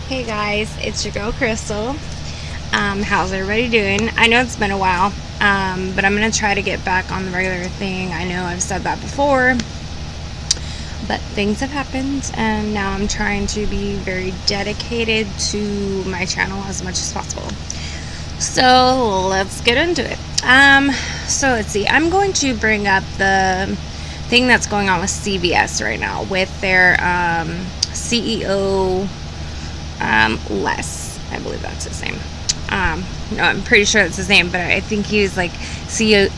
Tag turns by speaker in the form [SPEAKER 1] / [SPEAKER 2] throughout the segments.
[SPEAKER 1] Hey guys, it's your girl Crystal. How's everybody doing? I know it's been a while, but I'm going to try to get back on the regular thing. I know I've said that before, but things have happened, and now I'm trying to be very dedicated to my channel as much as possible. So let's get into it. So let's see. I'm going to bring up the thing that's going on with CBS right now with their CEO, Les. I believe that's his name. No, I'm pretty sure that's his name, but I think he's like CEO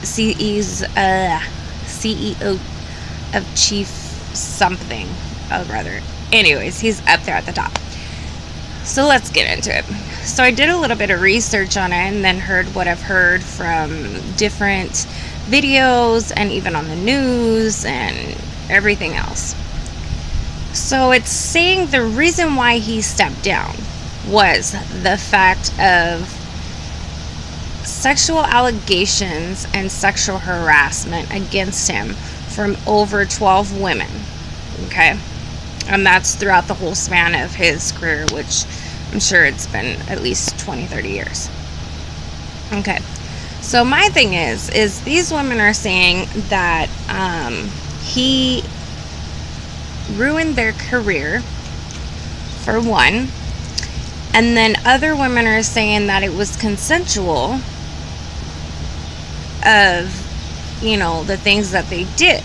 [SPEAKER 1] of Chief something or other. Anyways, he's up there at the top. So let's get into it. So I did a little bit of research on it and then heard what I've heard from different videos and even on the news and everything else. So it's saying the reason why he stepped down was the fact of sexual allegations and sexual harassment against him from over 12 women. Okay? And that's throughout the whole span of his career, which I'm sure it's been at least 20, 30 years. Okay. So my thing is these women are saying that he ruined their career, for one. And then other women are saying that it was consensual of, the things that they did.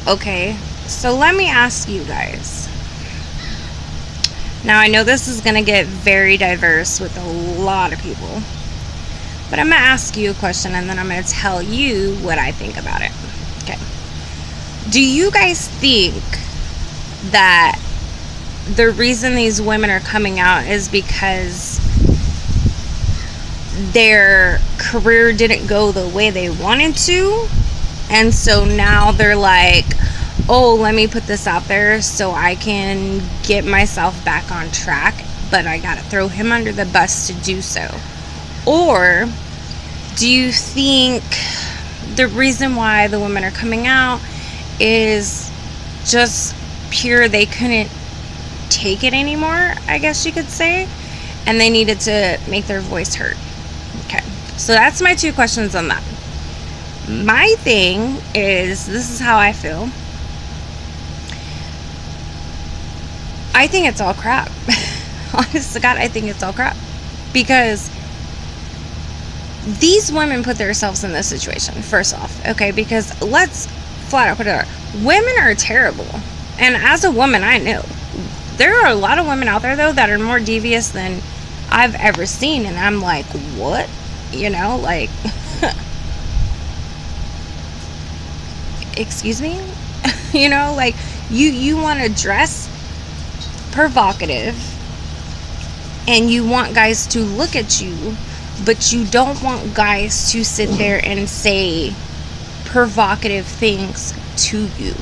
[SPEAKER 1] Okay. So let me ask you guys. Now, I know this is going to get very diverse with a lot of people, but I'm going to ask you a question and then I'm going to tell you what I think about it. Okay. Do you guys think that the reason these women are coming out is because their career didn't go the way they wanted to? And so now they're like, oh, let me put this out there so I can get myself back on track, but I gotta throw him under the bus to do so? Or do you think the reason why the women are coming out is just pure they couldn't take it anymore, I guess you could say, and they needed to make their voice heard? Okay, so that's my two questions on that. My thing is, this is how I feel. I think it's all crap. Honest to God, I think it's all crap. Because these women put themselves in this situation, first off. Okay, because let's flat out put it out. Women are terrible. And as a woman, I know. There are a lot of women out there, though, that are more devious than I've ever seen. And I'm like, what? Excuse me? You want to dress provocative and you want guys to look at you, but you don't want guys to sit there and say provocative things to you.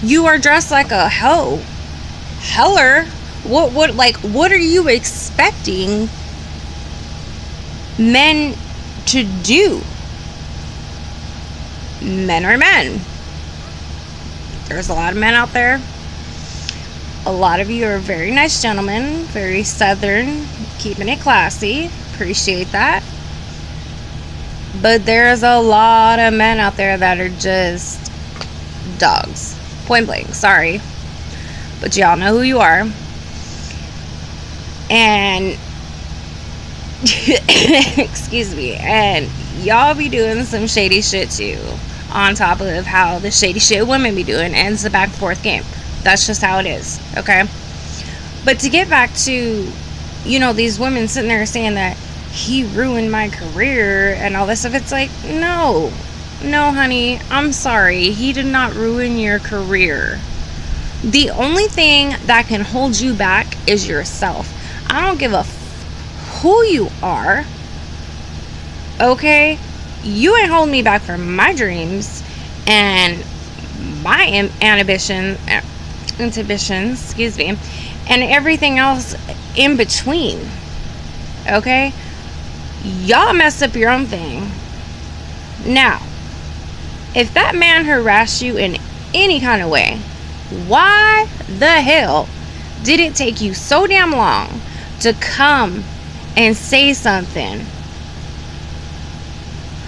[SPEAKER 1] You are dressed like a heller. What are you expecting men to do? Men are men. There's a lot of men out there. A lot of you are very nice gentlemen, very southern, keeping it classy. Appreciate that. But there's a lot of men out there that are just dogs. Point blank. Sorry. But y'all know who you are. And excuse me. And y'all be doing some shady shit too, on top of how the shady shit women be doing, and it's a back and forth game. That's just how it is, okay? But to get back to, these women sitting there saying that he ruined my career and all this stuff, it's like, no, honey, I'm sorry. He did not ruin your career. The only thing that can hold you back is yourself. I don't give a who you are, okay? You ain't holding me back from my dreams and my inhibitions, and everything else in between. Okay? Y'all messed up your own thing. Now, if that man harassed you in any kind of way, why the hell did it take you so damn long to come and say something?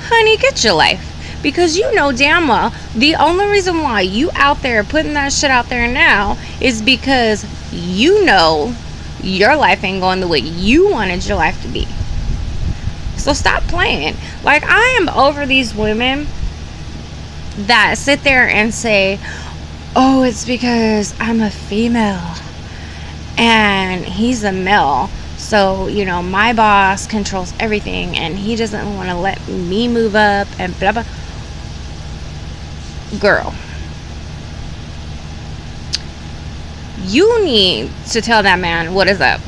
[SPEAKER 1] Honey, get your life. Because you know damn well the only reason why you out there putting that shit out there now is because you know your life ain't going the way you wanted your life to be. So stop playing. Like, I am over these women that sit there and say, oh, it's because I'm a female and he's a male, so, you know, my boss controls everything and he doesn't want to let me move up and blah blah. Girl, you need to tell that man what is up.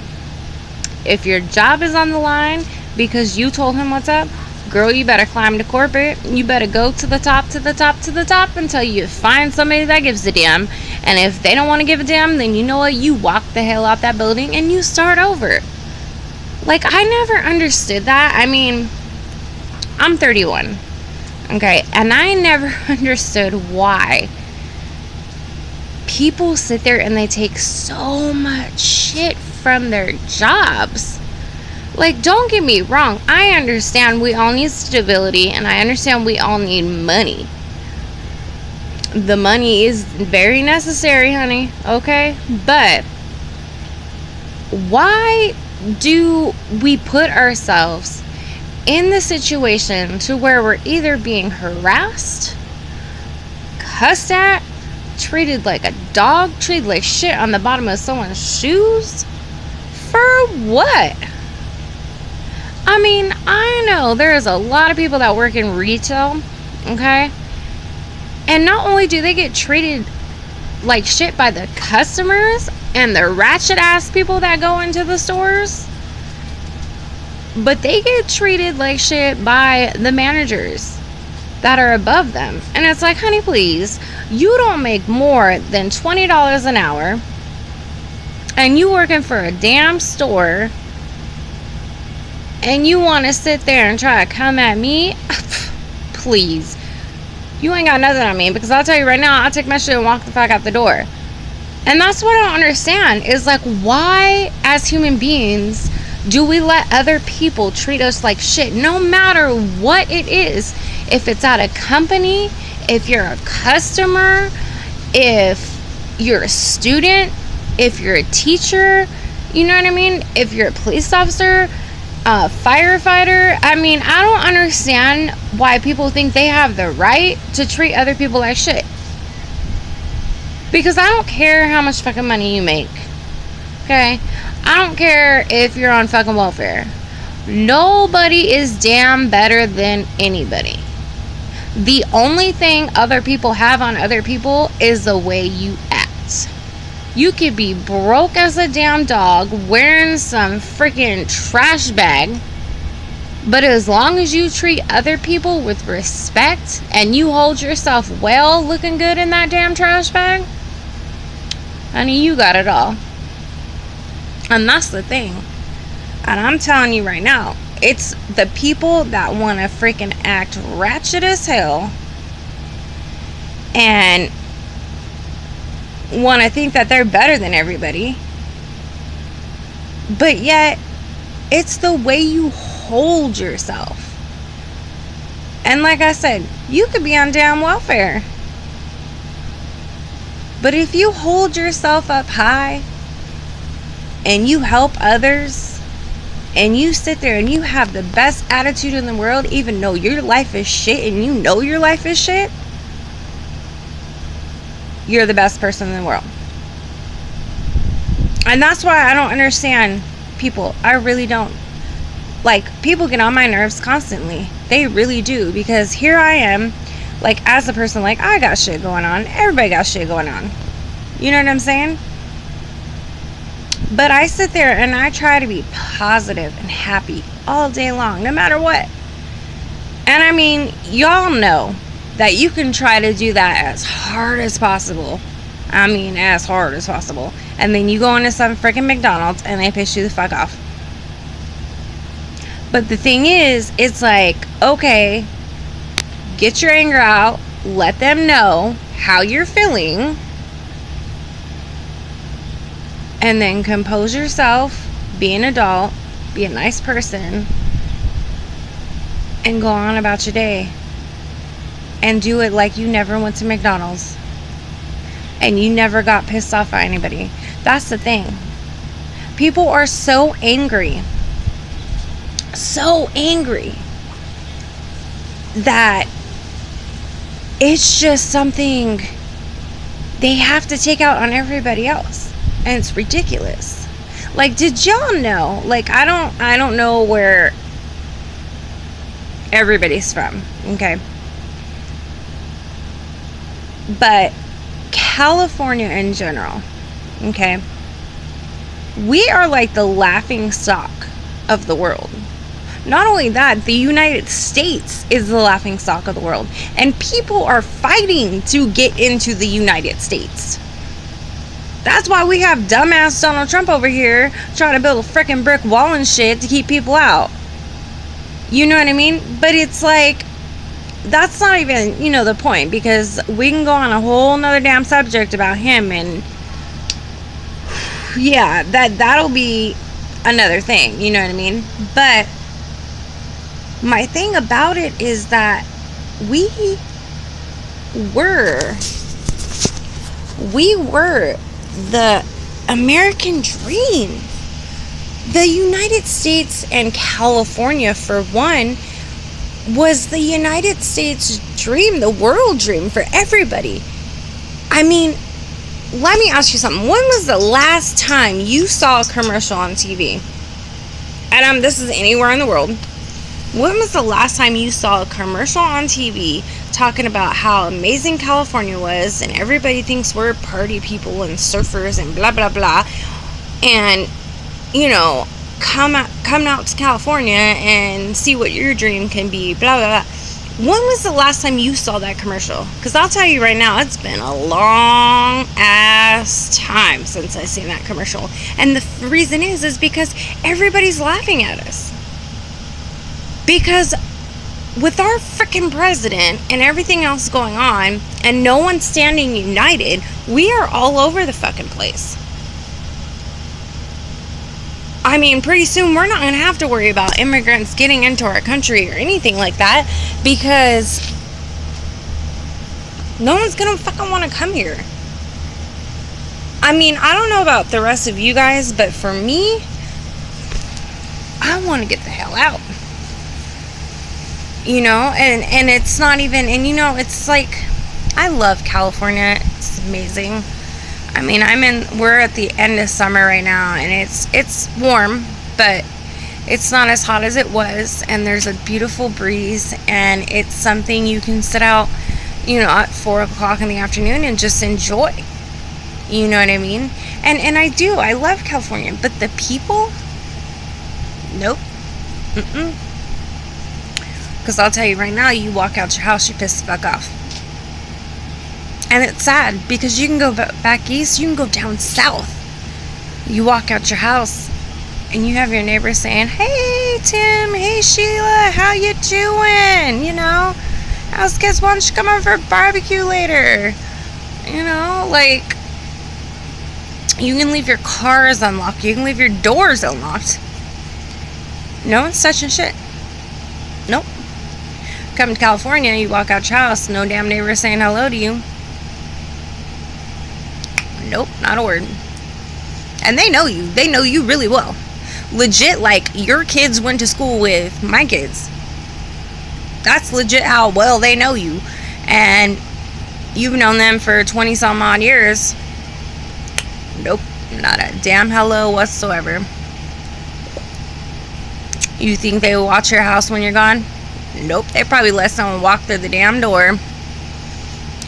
[SPEAKER 1] If your job is on the line because you told him what's up, girl, you better climb to corporate. You better go to the top, to the top, to the top until you find somebody that gives a damn. And if they don't want to give a damn, then you know what? You walk the hell out that building and you start over. Like, I never understood that. I mean, I'm 31. Okay, and I never understood why people sit there and they take so much shit from their jobs. Like, don't get me wrong, I understand we all need stability and I understand we all need money. The money is very necessary, honey, okay? But why do we put ourselves in the situation to where we're either being harassed, cussed at, treated like a dog, treated like shit on the bottom of someone's shoes? For what? I mean, I know there's a lot of people that work in retail, okay? And not only do they get treated like shit by the customers and the ratchet ass people that go into the stores, but they get treated like shit by the managers that are above them. And it's like, honey, please, you don't make more than $20 an hour and you working for a damn store and you want to sit there and try to come at me? Please, you ain't got nothing on me, because I'll tell you right now, I'll take my shit and walk the fuck out the door. And that's what I don't understand, is like, why as human beings do we let other people treat us like shit, no matter what it is? If it's at a company, if you're a customer, if you're a student, if you're a teacher, you know what I mean? If you're a police officer, a firefighter. I mean, I don't understand why people think they have the right to treat other people like shit. Because I don't care how much fucking money you make. Okay? I don't care if you're on fucking welfare. Nobody is damn better than anybody. The only thing other people have on other people is the way you act. You could be broke as a damn dog, wearing some freaking trash bag, but as long as you treat other people with respect and you hold yourself well looking good in that damn trash bag, honey, you got it all. And that's the thing. And I'm telling you right now, it's the people that want to freaking act ratchet as hell and want to think that they're better than everybody, but yet it's the way you hold yourself. And like I said, you could be on damn welfare, but if you hold yourself up high and you help others and you sit there and you have the best attitude in the world, even though your life is shit and you know your life is shit, you're the best person in the world. And that's why I don't understand people. I really don't. Like, people get on my nerves constantly. They really do. Because here I am, like, as a person, like, I got shit going on. Everybody got shit going on. You know what I'm saying? But I sit there and I try to be positive and happy all day long, no matter what. And I mean, y'all know that you can try to do that as hard as possible. I mean, as hard as possible. And then you go into some freaking McDonald's and they piss you the fuck off. But the thing is, it's like, okay, get your anger out. Let them know how you're feeling. and then compose yourself, be an adult, be a nice person, and go on about your day. And do it like you never went to McDonald's. And you never got pissed off at anybody. That's the thing. People are so angry. So angry. That it's just something they have to take out on everybody else. And it's ridiculous. Like, did y'all know? Like, I don't know where everybody's from. Okay. But California in general, okay, we are like the laughing stock of the world. Not only that, the United States is the laughing stock of the world. And people are fighting to get into the United States. That's why we have dumbass Donald Trump over here trying to build a freaking brick wall and shit to keep people out. You know what I mean? But it's like, that's not even, the point, because we can go on a whole nother damn subject about him, and yeah, that'll be another thing, you know what I mean? But my thing about it is that we were the American dream. The United States and California, for one, was the United States dream, the world dream for everybody. I mean, let me ask you something. When was the last time you saw a commercial on TV? And this is anywhere in the world. When was the last time you saw a commercial on TV talking about how amazing California was, and everybody thinks we're party people and surfers and blah, blah, blah, and, come out to California and see what your dream can be, blah, blah, blah. When was the last time you saw that commercial? Because I'll tell you right now, it's been a long ass time since I've seen that commercial. And the reason is because everybody's laughing at us. Because with our freaking president and everything else going on, and no one standing united, we are all over the fucking place. I mean, pretty soon we're not going to have to worry about immigrants getting into our country or anything like that, because no one's going to fucking want to come here. I mean, I don't know about the rest of you guys, but for me, I want to get the hell out. And it's not even, and it's like, I love California. It's amazing. I mean, we're at the end of summer right now, and it's warm, but it's not as hot as it was, and there's a beautiful breeze, and it's something you can sit out, at 4 o'clock in the afternoon and just enjoy. You know what I mean? And I love California, but the people, nope. Because I'll tell you right now, you walk out your house, you piss the fuck off. And it's sad, because you can go back east, you can go down south. You walk out your house, and you have your neighbor saying, "Hey, Tim, hey, Sheila, how you doing? How's kids? Why don't you come over for barbecue later?" Like, you can leave your cars unlocked. You can leave your doors unlocked. No one's touching shit. Nope. Come to California, you walk out your house, no damn neighbor saying hello to you. Nope, not a word. And they know you. They know you really well. Legit, like, your kids went to school with my kids. That's legit how well they know you. And you've known them for 20 some odd years. Nope, not a damn hello whatsoever. You think they will watch your house when you're gone? Nope, they probably let someone walk through the damn door.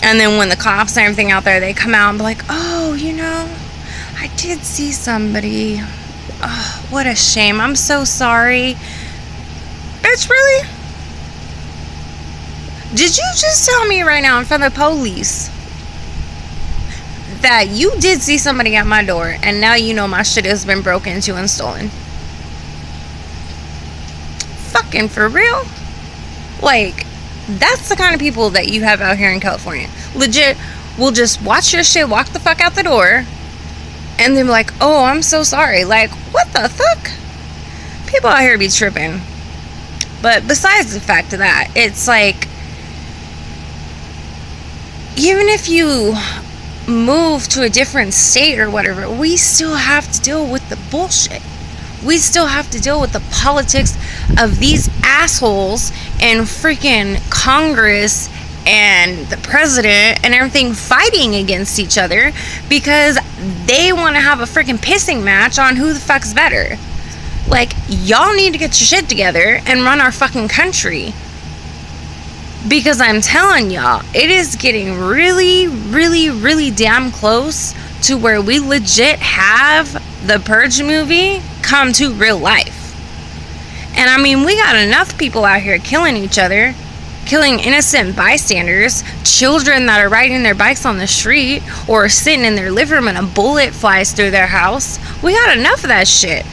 [SPEAKER 1] And then when the cops and everything out there, they come out and be like, "Oh, I did see somebody. Oh, what a shame. I'm so sorry." Bitch, really? Did you just tell me right now in front of the police that you did see somebody at my door, and now my shit has been broken into and stolen? Fucking for real? Like, that's the kind of people that you have out here in California. Legit, will just watch your shit walk the fuck out the door, And they're like, oh, I'm so sorry. Like, what the fuck? People out here be tripping. But besides the fact of that, it's like, even if you move to a different state or whatever, we still have to deal with the bullshit. We still have to deal with the politics of these assholes in freaking Congress and the president and everything fighting against each other because they want to have a freaking pissing match on who the fuck's better. Like, y'all need to get your shit together and run our fucking country. Because I'm telling y'all, it is getting really, really, really damn close to where we legit have the Purge movie come to real life. And I mean, we got enough people out here killing each other, killing innocent bystanders, children that are riding their bikes on the street or sitting in their living room and a bullet flies through their house. We got enough of that shit.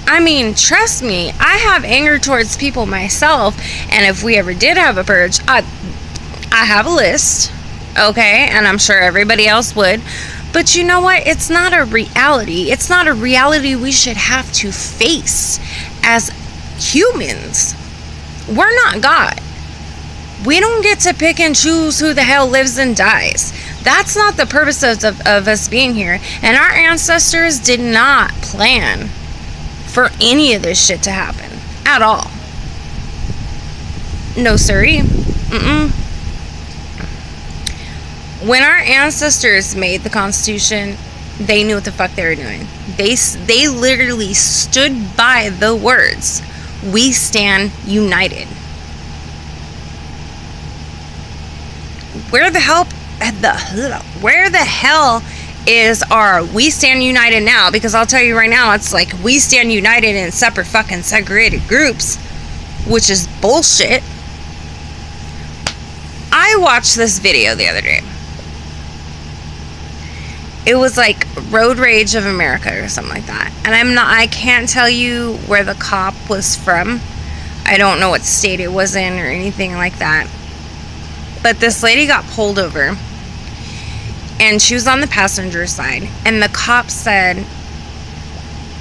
[SPEAKER 1] I mean, trust me, I have anger towards people myself, and if we ever did have a purge, I have a list, okay, and I'm sure everybody else would, but you know what, it's not a reality. It's not a reality we should have to face as humans. We're not God. We don't get to pick and choose who the hell lives and dies. That's not the purpose of us being here, and our ancestors did not plan for any of this shit to happen at all. No siree. When our ancestors made the Constitution, they knew what the fuck they were doing. They literally stood by the words, "We stand united." Where the hell is our "we stand united" now? Because I'll tell you right now, it's like we stand united in separate fucking segregated groups, which is bullshit. I watched this video the other day. It was like Road Rage of America or something like that. And I can't tell you where the cop was from. I don't know what state it was in or anything like that. But this lady got pulled over, and she was on the passenger side, and the cop said,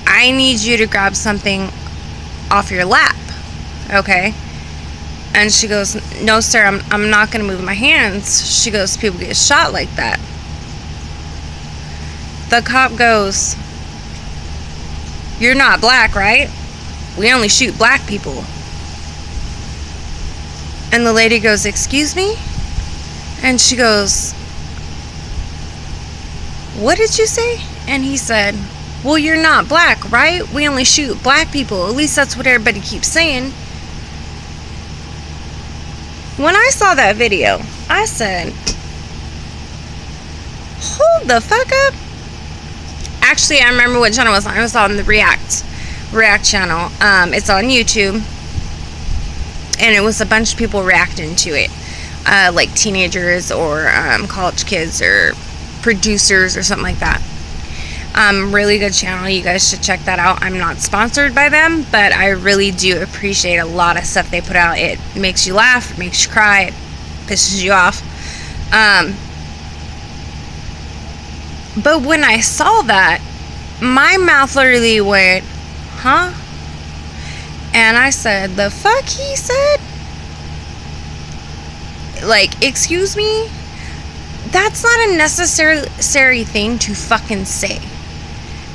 [SPEAKER 1] "I need you to grab something off your lap, okay?" And she goes, "No, sir, I'm not going to move my hands." She goes, "People get shot like that." The cop goes, "You're not black, right? We only shoot black people." And the lady goes, "Excuse me?" And she goes, "What did you say?" And he said, "Well, you're not black, right? We only shoot black people. At least that's what everybody keeps saying." When I saw that video, I said, hold the fuck up. Actually, I remember what channel it was on. It was on the React channel. It's on YouTube. And it was a bunch of people reacting to it. Like teenagers or college kids or producers or something like that. Really good channel. You guys should check that out. I'm not sponsored by them, but I really do appreciate a lot of stuff they put out. It makes you laugh, it makes you cry, it pisses you off. But when I saw that, my mouth literally went, huh? And I said, the fuck he said? Like, excuse me? That's not a necessary thing to fucking say.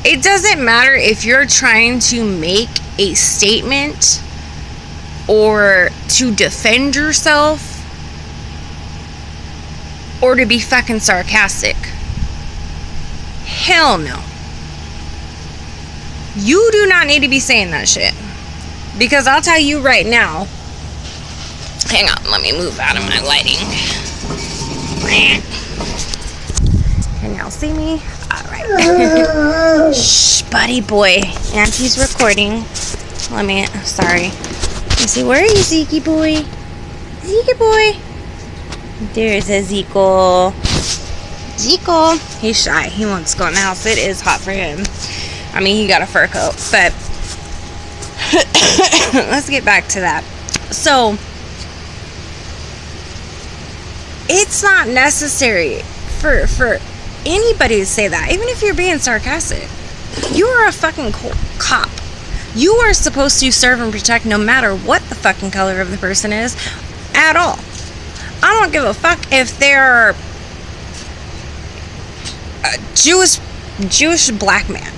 [SPEAKER 1] It doesn't matter if you're trying to make a statement or to defend yourself or to be fucking sarcastic. Hell no. You do not need to be saying that shit. Because I'll tell you right now. Hang on, let me move out of my lighting. Can y'all see me? Alright. Shh, buddy boy. Auntie's recording. Sorry. Let me see, where are you, Zeke boy? Zeke boy. There's a Zeke. Zeke. He's shy. He wants to go in the house. It is hot for him. I mean, he got a fur coat, but let's get back to that. So, it's not necessary for anybody to say that, even if you're being sarcastic. You are a fucking cop. You are supposed to serve and protect no matter what the fucking color of the person is at all. I don't give a fuck if they're a Jewish black man.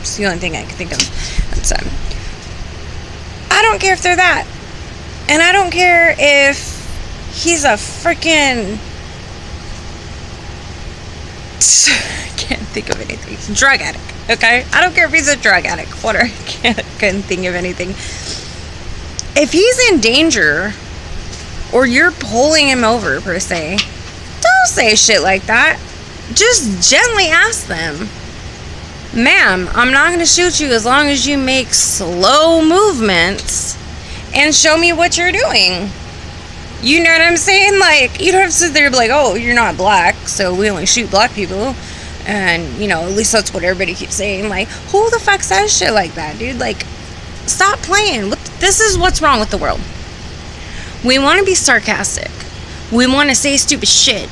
[SPEAKER 1] It's the only thing I can think of. That's I don't care if they're that. And I don't care if he's a freaking... I can't think of anything. Drug addict, okay? I don't care if he's a drug addict. Whatever. I couldn't think of anything. If he's in danger, or you're pulling him over, per se, don't say shit like that. Just gently ask them, ma'am, I'm not going to shoot you as long as you make slow movements and show me what you're doing. You know what I'm saying? Like, you don't have to sit there and be like, oh, you're not black, so we only shoot black people. And, you know, at least that's what everybody keeps saying. Like, who the fuck says shit like that, dude? Like, stop playing. This is what's wrong with the world. We want to be sarcastic. We want to say stupid shit.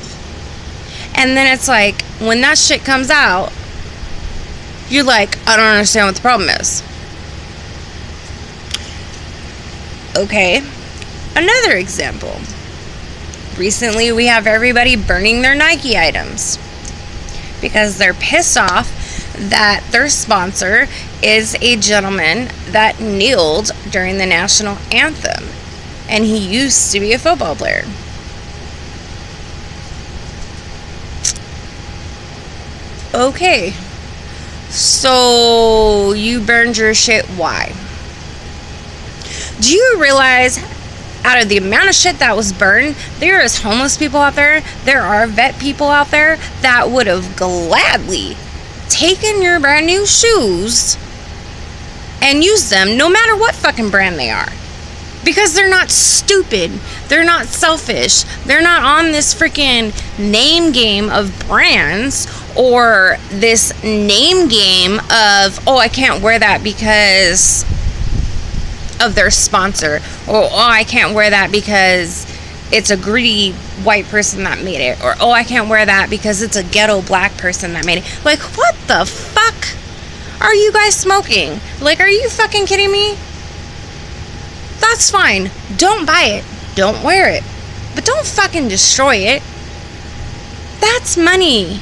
[SPEAKER 1] And then it's like, when that shit comes out, you're like, I don't understand what the problem is. Okay. Another example. Recently, we have everybody burning their Nike items because they're pissed off that their sponsor is a gentleman that kneeled during the national anthem, and he used to be a football player. Okay, so you burned your shit. Why? Do you realize, out of the amount of shit that was burned, there is homeless people out there, there are vet people out there that would have gladly taken your brand new shoes and used them no matter what fucking brand they are. Because they're not stupid, they're not selfish, they're not on this freaking name game of brands, or this name game of, oh, I can't wear that because of their sponsor, or oh, I can't wear that because it's a greedy white person that made it, or oh, I can't wear that because it's a ghetto black person that made it. Like, what the fuck are you guys smoking? Like, are you fucking kidding me? That's fine. Don't buy it. Don't wear it. But don't fucking destroy it. That's money.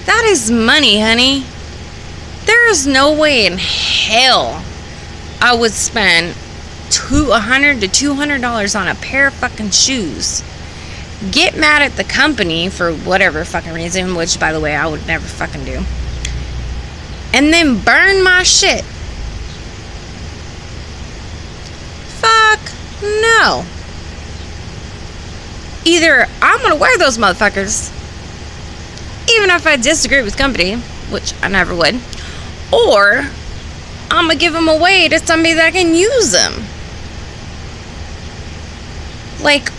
[SPEAKER 1] That is money, honey. There is no way in hell I would spend $100 to $200 on a pair of fucking shoes. Get mad at the company for whatever fucking reason, which, by the way, I would never fucking do. And then burn my shit. Fuck no. Either I'm gonna wear those motherfuckers, even if I disagree with company, which I never would, or I'm gonna give them away to somebody that can use them. Like,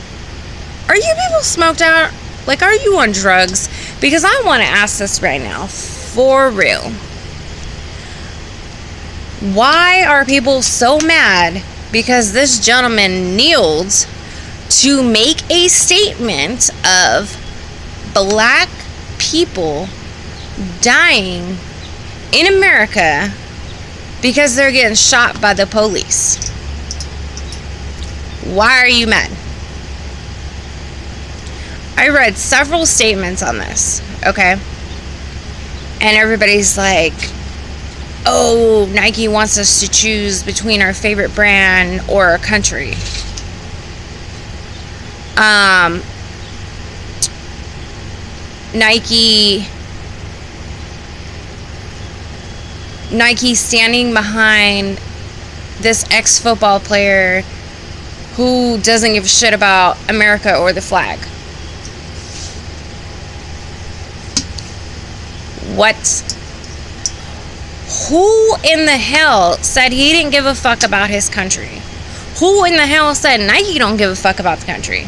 [SPEAKER 1] are you people smoked out? Like, are you on drugs? Because I want to ask this right now, for real. Why are people so mad because this gentleman kneeled to make a statement of black people dying in America because they're getting shot by the police? Why are you mad? I read several statements on this, okay? And everybody's like, oh, Nike wants us to choose between our favorite brand or our country. Nike standing behind this ex-football player who doesn't give a shit about America or the flag. What? Who in the hell said he didn't give a fuck about his country? Who in the hell said Nike don't give a fuck about the country?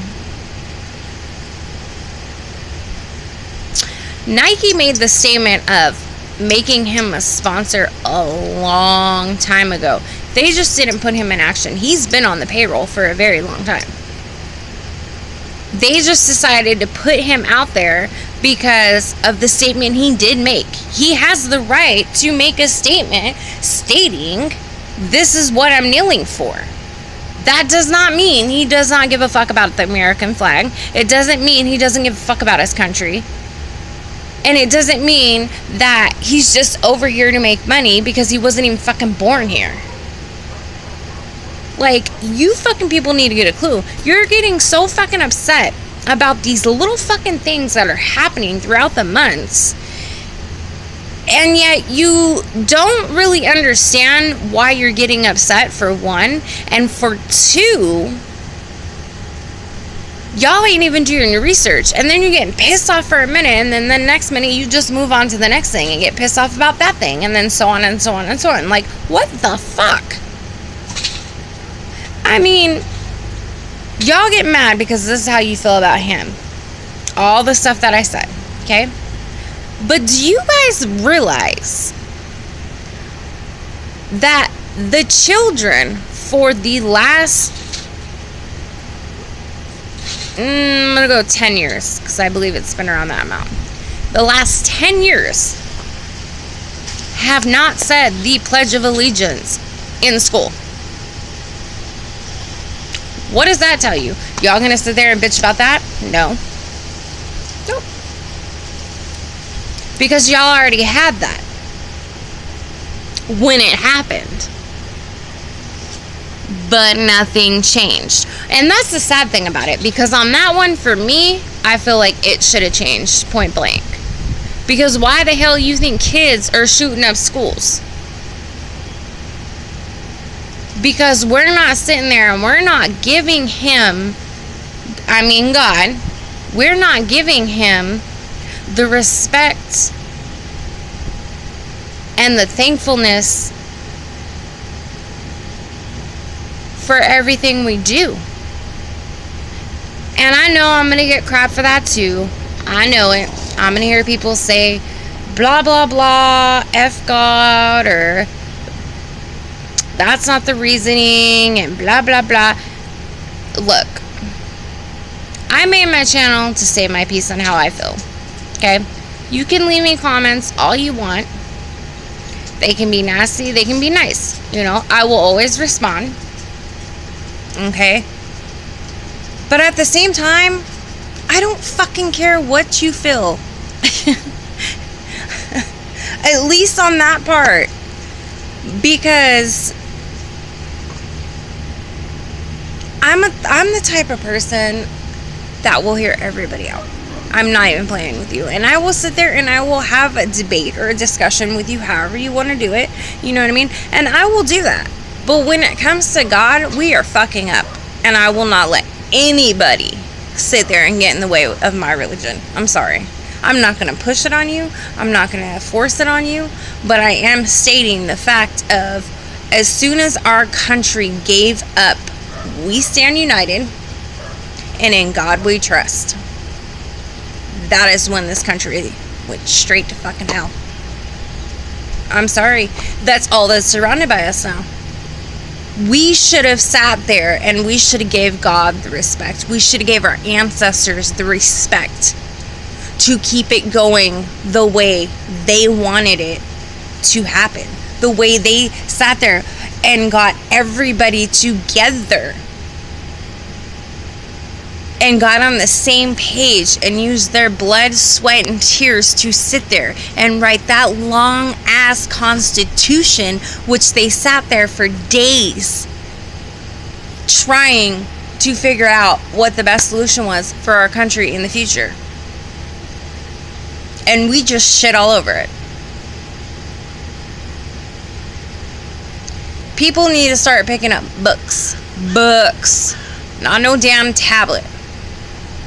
[SPEAKER 1] Nike made the statement of making him a sponsor a long time ago. They just didn't put him in action. He's been on the payroll for a very long time. They just decided to put him out there because of the statement he did make. He has the right to make a statement stating, this is what I'm kneeling for. That does not mean he does not give a fuck about the American flag. It doesn't mean he doesn't give a fuck about his country. And it doesn't mean that he's just over here to make money because he wasn't even fucking born here. Like, you fucking people need to get a clue. You're getting so fucking upset about these little fucking things that are happening throughout the months. And yet you don't really understand why you're getting upset, for one. And for two, y'all ain't even doing your research. And then you're getting pissed off for a minute, and then the next minute you just move on to the next thing and get pissed off about that thing, and then so on and so on and so on. Like, what the fuck? I mean, y'all get mad because this is how you feel about him. All the stuff that I said, okay? But do you guys realize that the children for the last, I'm going to go 10 years, because I believe it's been around that amount. The last 10 years have not said the Pledge of Allegiance in school. What does that tell you? Y'all gonna sit there and bitch about that? No. Nope. Because y'all already had that when it happened. But nothing changed. And that's the sad thing about it. Because on that one, for me, I feel like it should have changed, point blank. Because why the hell you think kids are shooting up schools? Because we're not sitting there and we're not giving him, God, we're not giving him the respect and the thankfulness for everything we do. And I know I'm going to get crap for that too. I know it. I'm going to hear people say, blah, blah, blah, F God, or that's not the reasoning, and blah, blah, blah. Look, I made my channel to say my piece on how I feel, okay? You can leave me comments all you want. They can be nasty, they can be nice. You know, I will always respond, okay? But at the same time, I don't fucking care what you feel. At least on that part. Because I'm the type of person that will hear everybody out. I'm not even playing with you. And I will sit there and I will have a debate or a discussion with you however you want to do it. You know what I mean? And I will do that. But when it comes to God, we are fucking up. And I will not let anybody sit there and get in the way of my religion. I'm sorry. I'm not going to push it on you. I'm not going to force it on you. But I am stating the fact of, as soon as our country gave up, we stand united, and in God we trust. That is when this country went straight to fucking hell. I'm sorry. That's all that's surrounded by us now. We should have sat there and we should have gave God the respect. We should have gave our ancestors the respect to keep it going the way they wanted it to happen. The way they sat there and got everybody together and got on the same page and used their blood, sweat, and tears to sit there and write that long ass constitution, which they sat there for days trying to figure out what the best solution was for our country in the future. And we just shit all over it. People need to start picking up books. Books. Not no damn tablet.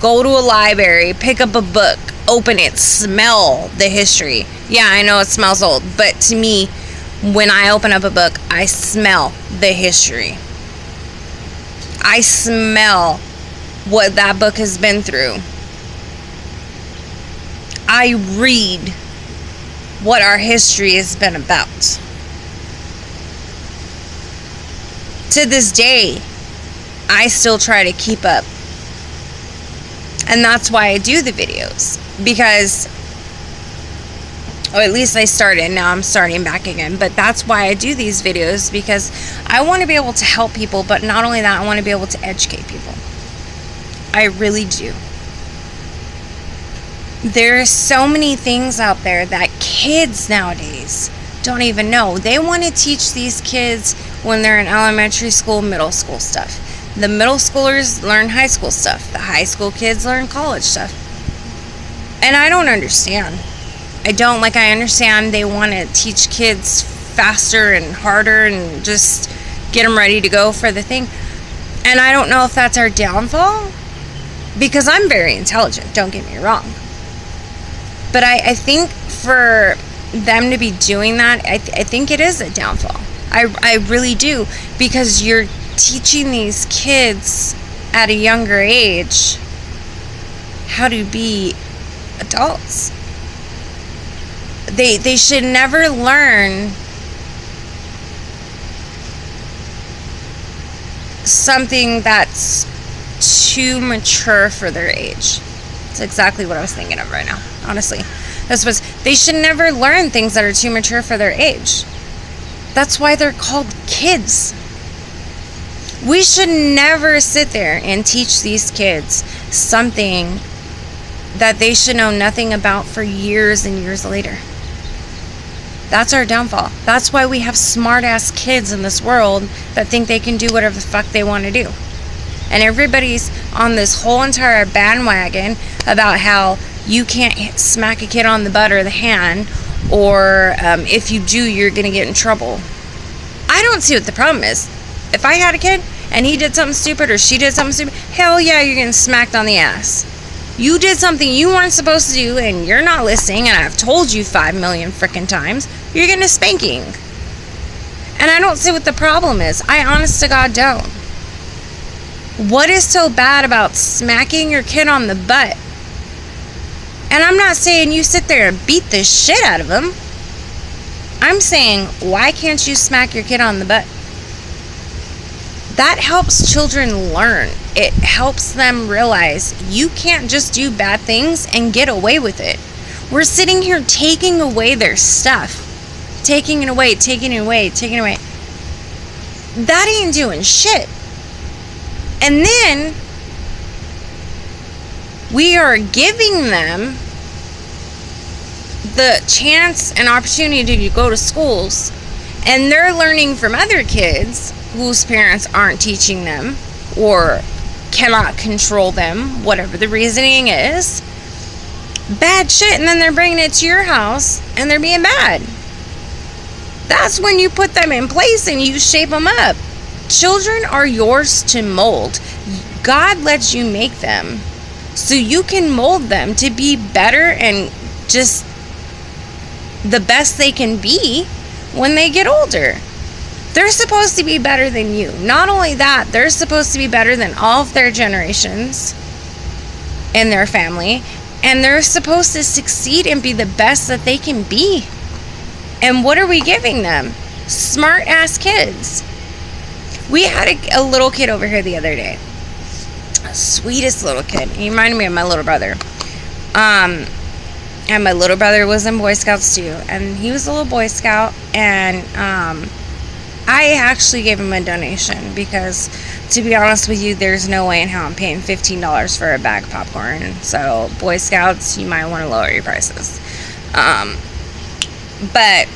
[SPEAKER 1] Go to a library, pick up a book, open it, smell the history. Yeah, I know it smells old, but to me, when I open up a book, I smell the history. I smell what that book has been through. I read what our history has been about. To this day, I still try to keep up And that's why I do the videos, because, or at least I started, now I'm starting back again, but that's why I do these videos, because I want to be able to help people, but not only that, I want to be able to educate people. I really do. There are so many things out there that kids nowadays don't even know. They want to teach these kids when they're in elementary school, middle school stuff. The middle schoolers learn high school stuff. The high school kids learn college stuff. And I don't understand. I understand they want to teach kids faster and harder and just get them ready to go for the thing. And I don't know if that's our downfall, because I'm very intelligent, don't get me wrong. But I think for them to be doing that, I think it is a downfall. I really do, because you're teaching these kids at a younger age how to be adults. They should never learn something that's too mature for their age. That's exactly what I was thinking of right now, honestly. They should never learn things that are too mature for their age. That's why they're called kids. We should never sit there and teach these kids something that they should know nothing about for years and years later. That's our downfall. That's why we have smart-ass kids in this world that think they can do whatever the fuck they want to do. And everybody's on this whole entire bandwagon about how you can't smack a kid on the butt or the hand, or if you do, you're going to get in trouble. I don't see what the problem is. If I had a kid and he did something stupid or she did something stupid, hell yeah, you're getting smacked on the ass. You did something you weren't supposed to do and you're not listening, and I've told you 5 million freaking times, you're getting a spanking. And I don't see what the problem is. I honest to God don't. What is so bad about smacking your kid on the butt? And I'm not saying you sit there and beat the shit out of him. I'm saying, why can't you smack your kid on the butt? That helps children learn. It helps them realize you can't just do bad things and get away with it. We're sitting here taking away their stuff. Taking it away. That ain't doing shit. And then we are giving them the chance and opportunity to go to schools, and they're learning from other kids whose parents aren't teaching them or cannot control them, whatever the reasoning is. Bad shit, and then they're bringing it to your house and they're being bad. That's when you put them in place and you shape them up. Children are yours to mold. God lets you make them so you can mold them to be better and just the best they can be when they get older. They're supposed to be better than you. Not only that, they're supposed to be better than all of their generations in their family, and they're supposed to succeed and be the best that they can be. And what are we giving them? Smart ass kids. We had a little kid over here the other day. Sweetest little kid. He reminded me of my little brother. And my little brother was in Boy Scouts too. And he was a little Boy Scout. And I actually gave him a donation, because, to be honest with you, there's no way in hell I'm paying $15 for a bag of popcorn. So, Boy Scouts, you might want to lower your prices. But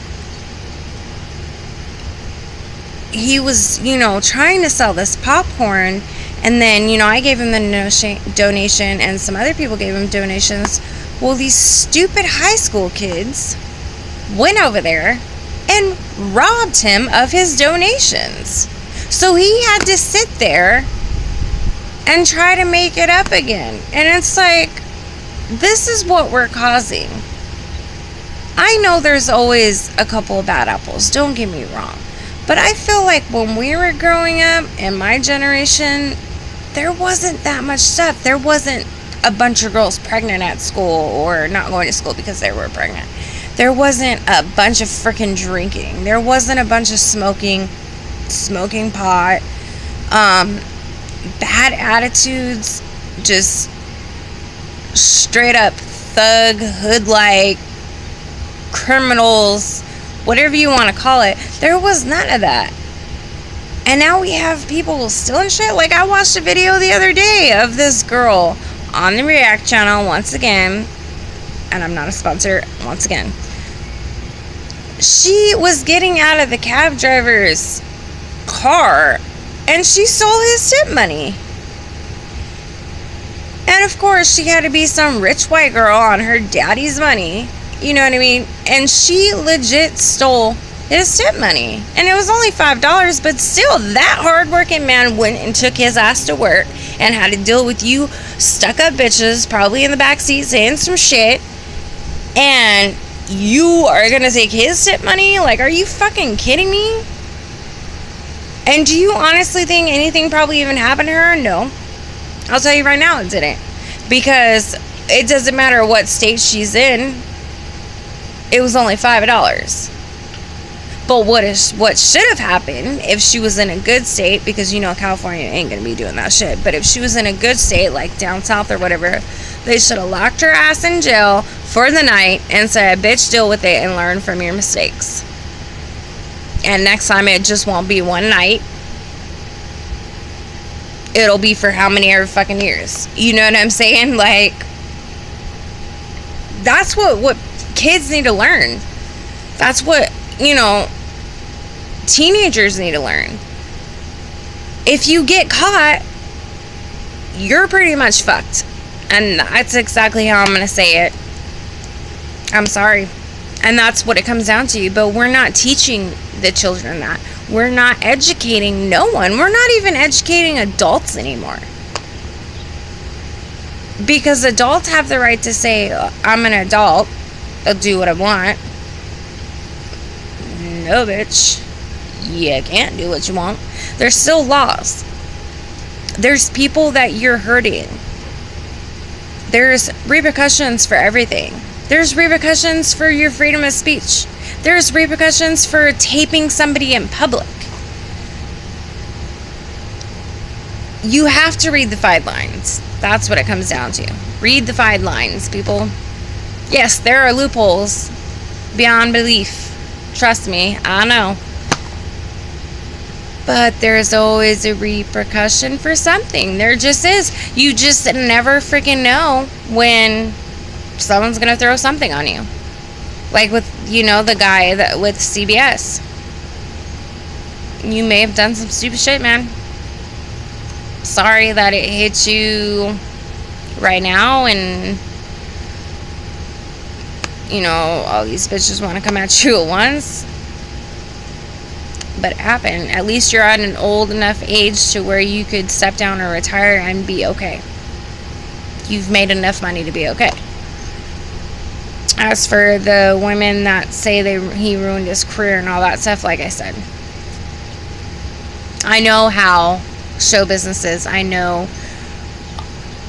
[SPEAKER 1] he was, trying to sell this popcorn, and then, I gave him the donation, and some other people gave him donations. Well, these stupid high school kids went over there and robbed him of his donations. So he had to sit there and try to make it up again. And it's like, this is what we're causing. I know there's always a couple of bad apples, don't get me wrong. But I feel like when we were growing up, in my generation, there wasn't that much stuff. There wasn't a bunch of girls pregnant at school or not going to school because they were pregnant. There wasn't a bunch of freaking drinking. There wasn't a bunch of smoking pot, bad attitudes, just straight up thug, hood-like, criminals, whatever you want to call it. There was none of that. And now we have people stealing shit. Like, I watched a video the other day of this girl on the React channel, once again, and I'm not a sponsor, once again. She was getting out of the cab driver's car, and she stole his tip money. And of course, she had to be some rich white girl on her daddy's money. You know what I mean? And she legit stole his tip money. And it was only $5, but still, that hardworking man went and took his ass to work and had to deal with you stuck-up bitches, probably in the backseat saying some shit. And you are gonna take his tip money? Like, are you fucking kidding me? And do you honestly think anything probably even happened to her? No. I'll tell you right now, it didn't. Because it doesn't matter what state she's in. It was only $5. But what should have happened if she was in a good state, because you know California ain't gonna be doing that shit, but if she was in a good state, like down south or whatever, they should have locked her ass in jail for the night and said, bitch, deal with it and learn from your mistakes. And next time it just won't be one night. It'll be for how many ever fucking years. You know what I'm saying? Like, that's what kids need to learn. That's what, you know, teenagers need to learn. If you get caught, you're pretty much fucked. And that's exactly how I'm going to say it. I'm sorry. And that's what it comes down to. But we're not teaching the children that. We're not educating no one. We're not even educating adults anymore. Because adults have the right to say, I'm an adult, I'll do what I want. No, bitch. You can't do what you want. There's still laws. There's people that you're hurting. There's repercussions for everything. There's repercussions for your freedom of speech. There's repercussions for taping somebody in public. You have to read the fine lines. That's what it comes down to. Read the fine lines, people. Yes, there are loopholes beyond belief. Trust me, I know. But there's always a repercussion for something. There just is. You just never freaking know when someone's going to throw something on you. Like with, you know, the guy that with CBS. You may have done some stupid shit, man. Sorry that it hit you right now, and you know, all these bitches want to come at you at once. But it happened. At least you're at an old enough age to where you could step down or retire and be okay. You've made enough money to be okay. As for the women that say he ruined his career and all that stuff, like I said, I know how show business is. I know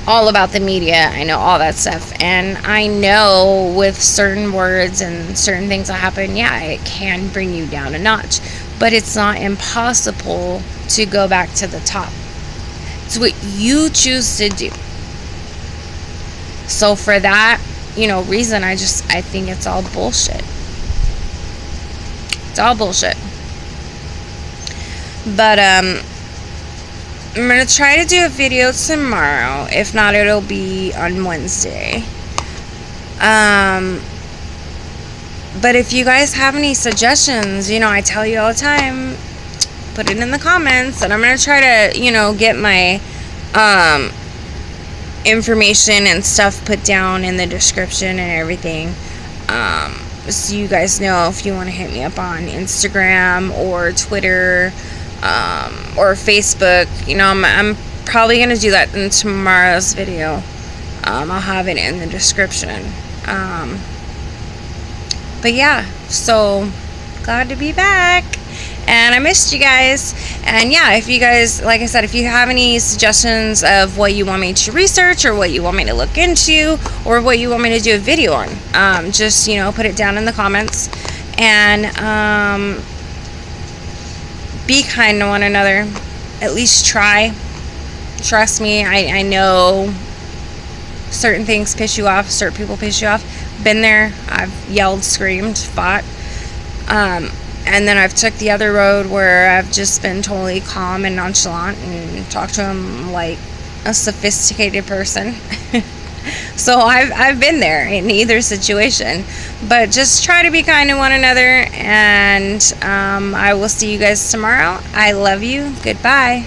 [SPEAKER 1] all about the media. I know all that stuff. And I know with certain words and certain things that happen, yeah, it can bring you down a notch. But it's not impossible to go back to the top. It's what you choose to do. So for that, you know, reason, I think it's all bullshit. It's all bullshit. But, I'm going to try to do a video tomorrow. If not, it'll be on Wednesday. But if you guys have any suggestions, you know, I tell you all the time, put it in the comments. And I'm going to try to, you know, get my, information and stuff put down in the description and everything. So you guys know if you want to hit me up on Instagram or Twitter, or Facebook. You know, I'm probably going to do that in tomorrow's video. I'll have it in the description. But yeah, so glad to be back. And I missed you guys. And yeah, if you guys, like I said, if you have any suggestions of what you want me to research or what you want me to look into or what you want me to do a video on, just, you know, put it down in the comments. And be kind to one another. At least try. Trust me, I know certain things piss you off, certain people piss you off. Been there. I've yelled, screamed, fought. And then I've took the other road where I've just been totally calm and nonchalant and talked to them like a sophisticated person. So I've been there in either situation. But just try to be kind to one another, and I will see you guys tomorrow. I love you. Goodbye.